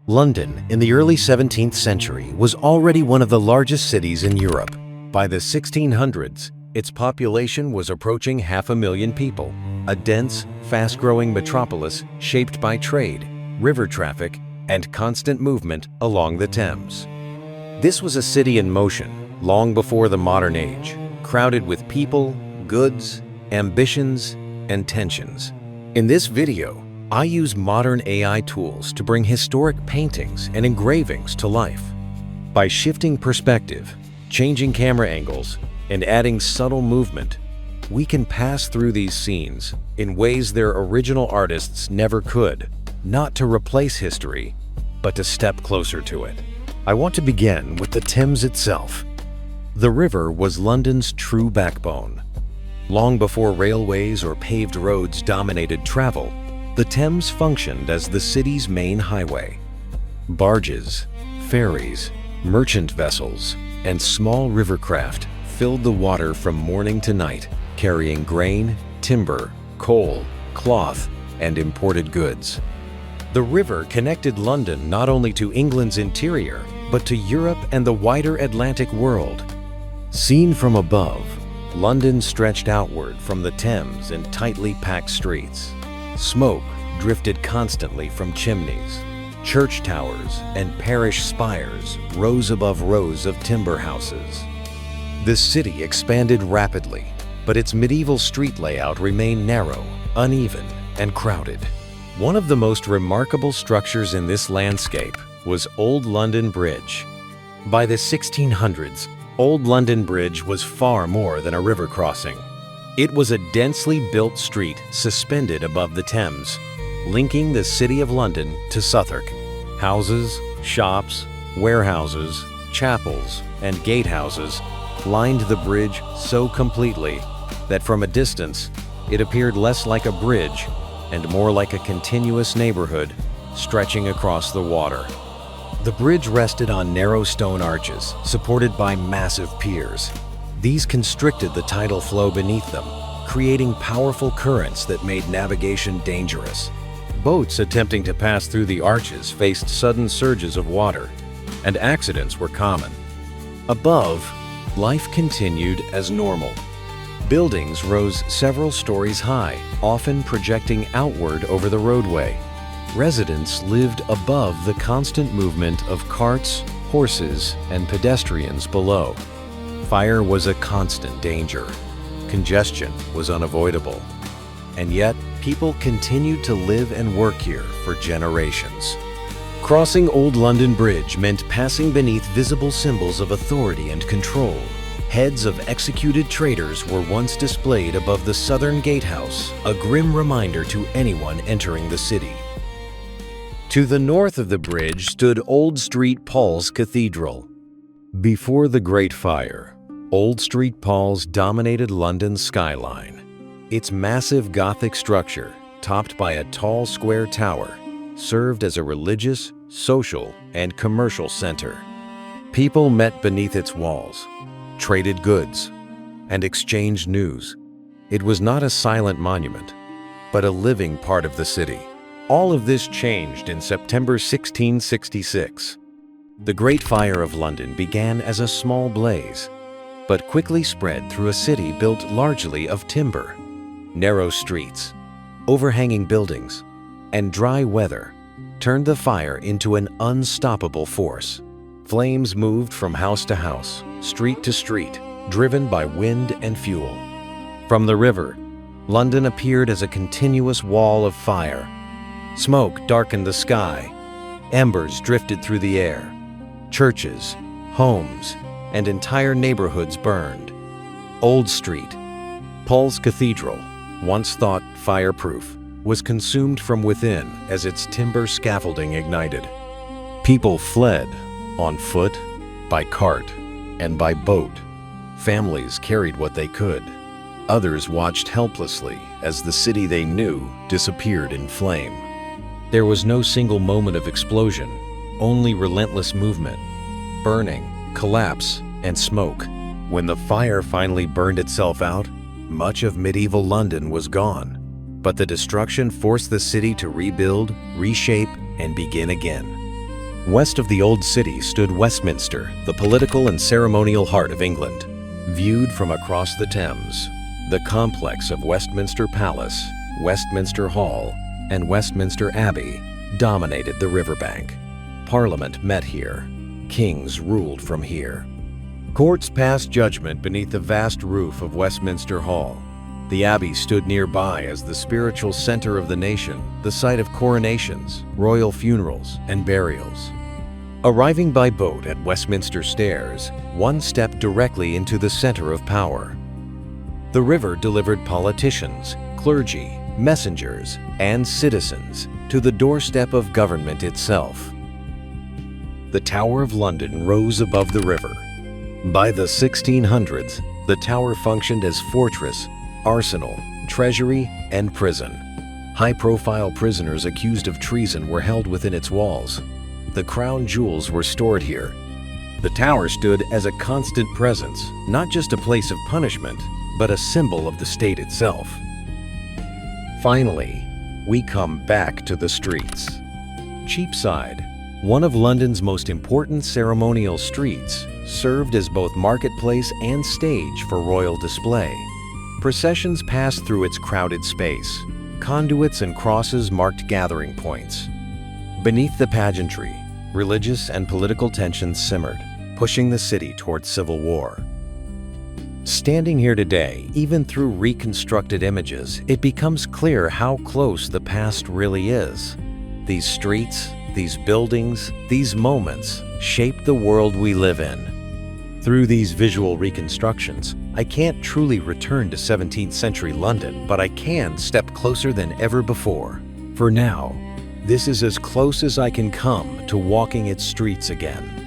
London, in the early 17th century, was already one of the largest cities in Europe. By the 1600s, its population was approaching 500,000 people, a dense, fast-growing metropolis shaped by trade, river traffic, and constant movement along the Thames. This was a city in motion long before the modern age, crowded with people, goods, ambitions, and tensions. In this video, I use modern AI tools to bring historic paintings and engravings to life. By shifting perspective, changing camera angles, and adding subtle movement, we can pass through these scenes in ways their original artists never could, not to replace history, but to step closer to it. I want to begin with the Thames itself. The river was London's true backbone. Long before railways or paved roads dominated travel, the Thames functioned as the city's main highway. Barges, ferries, merchant vessels, and small rivercraft filled the water from morning to night, carrying grain, timber, coal, cloth, and imported goods. The river connected London not only to England's interior, but to Europe and the wider Atlantic world. Seen from above, London stretched outward from the Thames in tightly packed streets. Smoke drifted constantly from chimneys. Church towers and parish spires rose above rows of timber houses. The city expanded rapidly, but its medieval street layout remained narrow, uneven, and crowded. One of the most remarkable structures in this landscape was Old London Bridge. By the 1600s, Old London Bridge was far more than a river crossing. It was a densely built street suspended above the Thames, linking the City of London to Southwark. Houses, shops, warehouses, chapels, and gatehouses lined the bridge so completely that from a distance, it appeared less like a bridge and more like a continuous neighborhood stretching across the water. The bridge rested on narrow stone arches supported by massive piers. These constricted the tidal flow beneath them, creating powerful currents that made navigation dangerous. Boats attempting to pass through the arches faced sudden surges of water, and accidents were common. Above, life continued as normal. Buildings rose several stories high, often projecting outward over the roadway. Residents lived above the constant movement of carts, horses, and pedestrians below. Fire was a constant danger. Congestion was unavoidable. And yet, people continued to live and work here for generations. Crossing Old London Bridge meant passing beneath visible symbols of authority and control. Heads of executed traitors were once displayed above the southern gatehouse, a grim reminder to anyone entering the city. To the north of the bridge stood Old St. Paul's Cathedral. Before the Great Fire, Old St. Paul's dominated London's skyline. Its massive Gothic structure, topped by a tall square tower, served as a religious, social, and commercial center. People met beneath its walls, traded goods, and exchanged news. It was not a silent monument, but a living part of the city. All of this changed in September 1666. The Great Fire of London began as a small blaze, but quickly spread through a city built largely of timber. Narrow streets, overhanging buildings, and dry weather turned the fire into an unstoppable force. Flames moved from house to house, street to street, driven by wind and fuel. From the river, London appeared as a continuous wall of fire. Smoke darkened the sky. Embers drifted through the air. Churches, homes, and entire neighborhoods burned. Old St. Paul's Cathedral, once thought fireproof, was consumed from within as its timber scaffolding ignited. People fled on foot, by cart, and by boat. Families carried what they could. Others watched helplessly as the city they knew disappeared in flame. There was no single moment of explosion, only relentless movement, burning, collapse, and smoke. When the fire finally burned itself out, much of medieval London was gone. But the destruction forced the city to rebuild, reshape, and begin again. West of the Old City stood Westminster, the political and ceremonial heart of England. Viewed from across the Thames, the complex of Westminster Palace, Westminster Hall, and Westminster Abbey dominated the riverbank. Parliament met here. Kings ruled from here. Courts passed judgment beneath the vast roof of Westminster Hall. The Abbey stood nearby as the spiritual center of the nation, the site of coronations, royal funerals, and burials. Arriving by boat at Westminster Stairs, one stepped directly into the center of power. The river delivered politicians, clergy, messengers, and citizens to the doorstep of government itself. The Tower of London rose above the river. By the 1600s, the tower functioned as fortress, arsenal, treasury, and prison. High-profile prisoners accused of treason were held within its walls. The crown jewels were stored here. The tower stood as a constant presence, not just a place of punishment, but a symbol of the state itself. Finally, we come back to the streets. Cheapside, one of London's most important ceremonial streets, served as both marketplace and stage for royal display. Processions passed through its crowded space. Conduits and crosses marked gathering points. Beneath the pageantry, religious and political tensions simmered, pushing the city towards civil war. Standing here today, even through reconstructed images, it becomes clear how close the past really is. These streets, these buildings, these moments shape the world we live in. Through these visual reconstructions, I can't truly return to 17th century London, but I can step closer than ever before. For now, this is as close as I can come to walking its streets again.